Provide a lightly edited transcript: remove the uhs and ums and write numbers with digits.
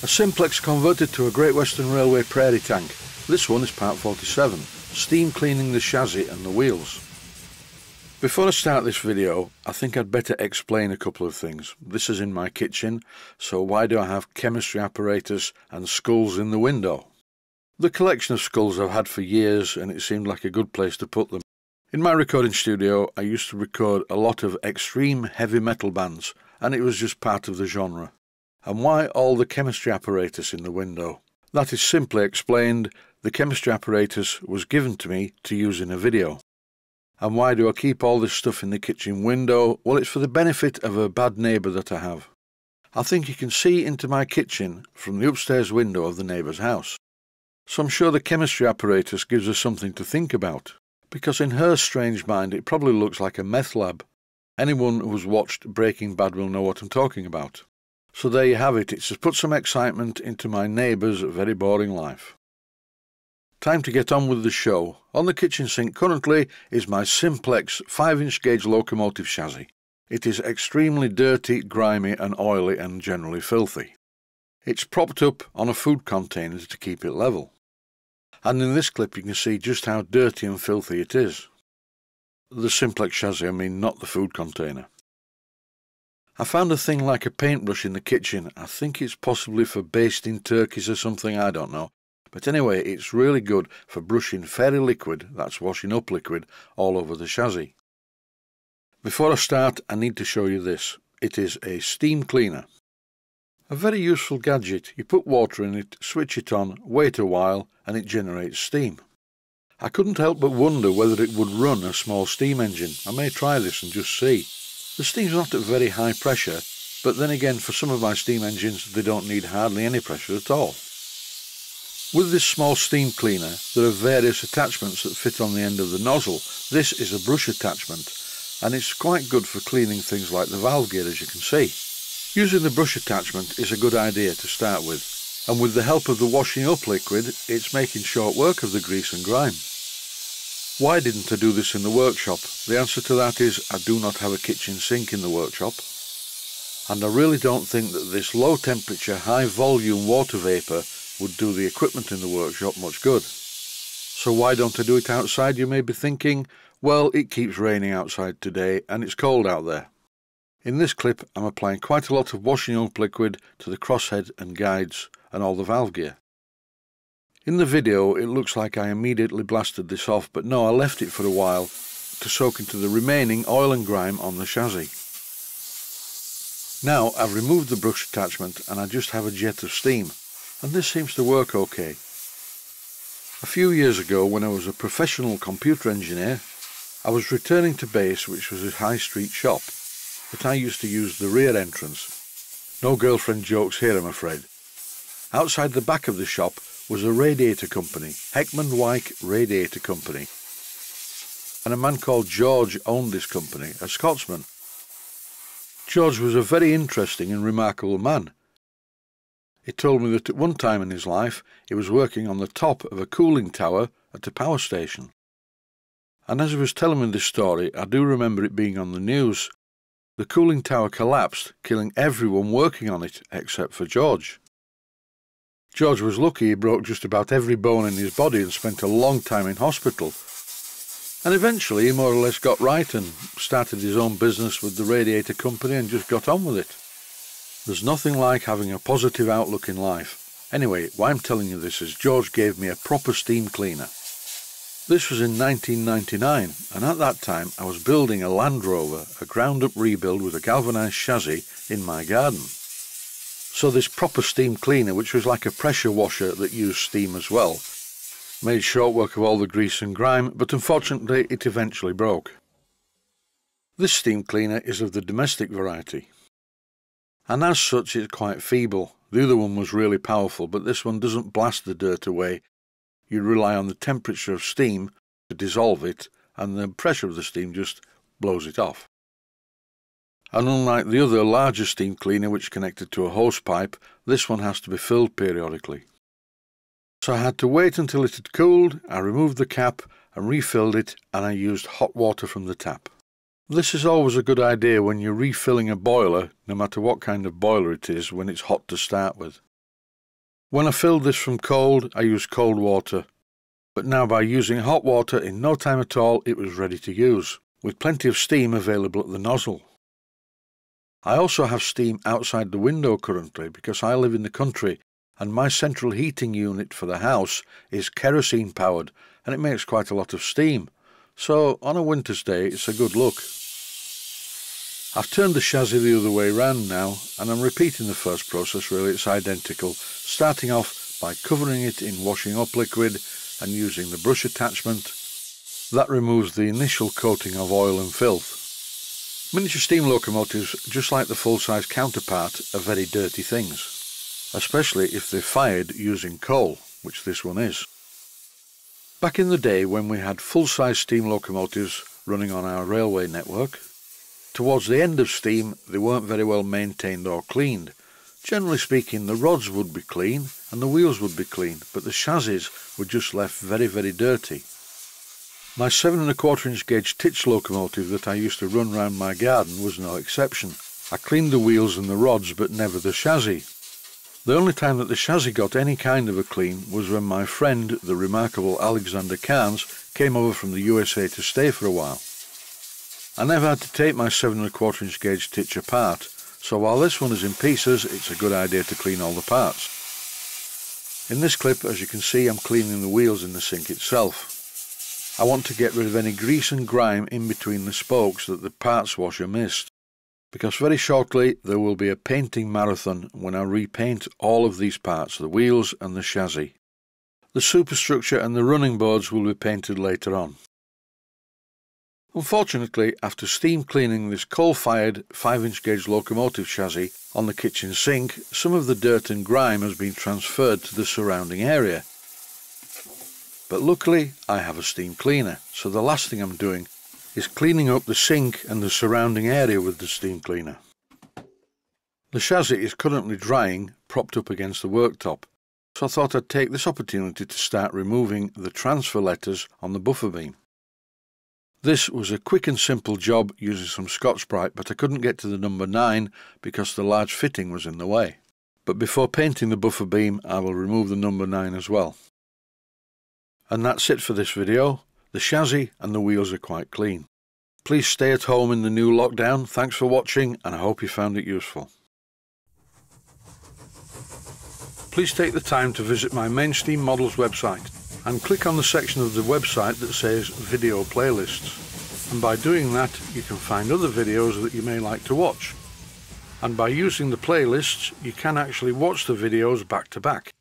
A Simplex converted to a Great Western Railway Prairie Tank. This one is part 47, steam cleaning the chassis and the wheels. Before I start this video, I think I'd better explain a couple of things. This is in my kitchen, so why do I have chemistry apparatus and skulls in the window? The collection of skulls I've had for years, and it seemed like a good place to put them. In my recording studio, I used to record a lot of extreme heavy metal bands, and it was just part of the genre. And why all the chemistry apparatus in the window? That is simply explained, the chemistry apparatus was given to me to use in a video. And why do I keep all this stuff in the kitchen window? Well, it's for the benefit of a bad neighbour that I have. I think you can see into my kitchen from the upstairs window of the neighbour's house. So I'm sure the chemistry apparatus gives us something to think about, because in her strange mind it probably looks like a meth lab. Anyone who's watched Breaking Bad will know what I'm talking about. So there you have it, it's to put some excitement into my neighbour's very boring life. Time to get on with the show. On the kitchen sink currently is my Simplex 5-inch gauge locomotive chassis. It is extremely dirty, grimy and oily and generally filthy. It's propped up on a food container to keep it level. And in this clip you can see just how dirty and filthy it is. The Simplex chassis, I mean, not the food container. I found a thing like a paintbrush in the kitchen. I think it's possibly for basting turkeys or something, I don't know. But anyway, it's really good for brushing fairy liquid, that's washing up liquid, all over the chassis. Before I start, I need to show you this. It is a steam cleaner. A very useful gadget. You put water in it, switch it on, wait a while, and it generates steam. I couldn't help but wonder whether it would run a small steam engine. I may try this and just see. The steam's not at very high pressure, but then again for some of my steam engines they don't need hardly any pressure at all. With this small steam cleaner there are various attachments that fit on the end of the nozzle. This is a brush attachment and it's quite good for cleaning things like the valve gear, as you can see. Using the brush attachment is a good idea to start with, and with the help of the washing up liquid it's making short work of the grease and grime. Why didn't I do this in the workshop? The answer to that is I do not have a kitchen sink in the workshop, and I really don't think that this low temperature, high volume water vapour would do the equipment in the workshop much good. So why don't I do it outside, you may be thinking? Well, it keeps raining outside today and it's cold out there. In this clip I'm applying quite a lot of washing up liquid to the crosshead and guides and all the valve gear. In the video it looks like I immediately blasted this off, but no, I left it for a while to soak into the remaining oil and grime on the chassis. Now I've removed the brush attachment and I just have a jet of steam, and this seems to work okay. A few years ago, when I was a professional computer engineer, I was returning to base, which was a high street shop, but I used to use the rear entrance. No girlfriend jokes here, I'm afraid. Outside the back of the shop was a radiator company, Heckman Wyke Radiator Company, and a man called George owned this company, a Scotsman. George was a very interesting and remarkable man. He told me that at one time in his life he was working on the top of a cooling tower at a power station. And as he was telling me this story, I do remember it being on the news. The cooling tower collapsed, killing everyone working on it except for George. George was lucky he broke just about every bone in his body and spent a long time in hospital. And eventually he more or less got right and started his own business with the radiator company and just got on with it. There's nothing like having a positive outlook in life. Anyway, why I'm telling you this is George gave me a proper steam cleaner. This was in 1999, and at that time I was building a Land Rover, a ground-up rebuild with a galvanised chassis, in my garden. So this proper steam cleaner, which was like a pressure washer that used steam as well, made short work of all the grease and grime, but unfortunately it eventually broke. This steam cleaner is of the domestic variety, and as such it's quite feeble. The other one was really powerful, but this one doesn't blast the dirt away. You rely on the temperature of steam to dissolve it, and the pressure of the steam just blows it off. And unlike the other larger steam cleaner which connected to a hose pipe, this one has to be filled periodically. So I had to wait until it had cooled, I removed the cap and refilled it, and I used hot water from the tap. This is always a good idea when you're refilling a boiler, no matter what kind of boiler it is, when it's hot to start with. When I filled this from cold, I used cold water, but now by using hot water, in no time at all it was ready to use, with plenty of steam available at the nozzle. I also have steam outside the window currently because I live in the country and my central heating unit for the house is kerosene powered and it makes quite a lot of steam, so on a winter's day it's a good look. I've turned the chassis the other way round now and I'm repeating the first process. Really, it's identical, starting off by covering it in washing up liquid and using the brush attachment. That removes the initial coating of oil and filth. Miniature steam locomotives, just like the full-size counterpart, are very dirty things, especially if they're fired using coal, which this one is. Back in the day when we had full-size steam locomotives running on our railway network, towards the end of steam they weren't very well maintained or cleaned. Generally speaking, the rods would be clean and the wheels would be clean, but the chassis were just left very, very dirty. My 7¼ inch gauge titch locomotive that I used to run round my garden was no exception. I cleaned the wheels and the rods, but never the chassis. The only time that the chassis got any kind of a clean was when my friend, the remarkable Alexander Carnes, came over from the USA to stay for a while. I never had to take my 7¼ inch gauge titch apart, so while this one is in pieces, it's a good idea to clean all the parts. In this clip, as you can see, I'm cleaning the wheels in the sink itself. I want to get rid of any grease and grime in between the spokes that the parts washer missed, because very shortly there will be a painting marathon when I repaint all of these parts, the wheels and the chassis. The superstructure and the running boards will be painted later on. Unfortunately, after steam cleaning this coal-fired 5-inch gauge locomotive chassis on the kitchen sink, some of the dirt and grime has been transferred to the surrounding area. But luckily I have a steam cleaner, so the last thing I'm doing is cleaning up the sink and the surrounding area with the steam cleaner. The chassis is currently drying, propped up against the worktop, so I thought I'd take this opportunity to start removing the transfer letters on the buffer beam. This was a quick and simple job using some Scotch-Brite, but I couldn't get to the number 9 because the large fitting was in the way. But before painting the buffer beam, I will remove the number 9 as well. And that's it for this video. The chassis and the wheels are quite clean. Please stay at home in the new lockdown. Thanks for watching and I hope you found it useful. Please take the time to visit my main Steam Models website and click on the section of the website that says Video Playlists. And by doing that you can find other videos that you may like to watch. And by using the playlists you can actually watch the videos back to back.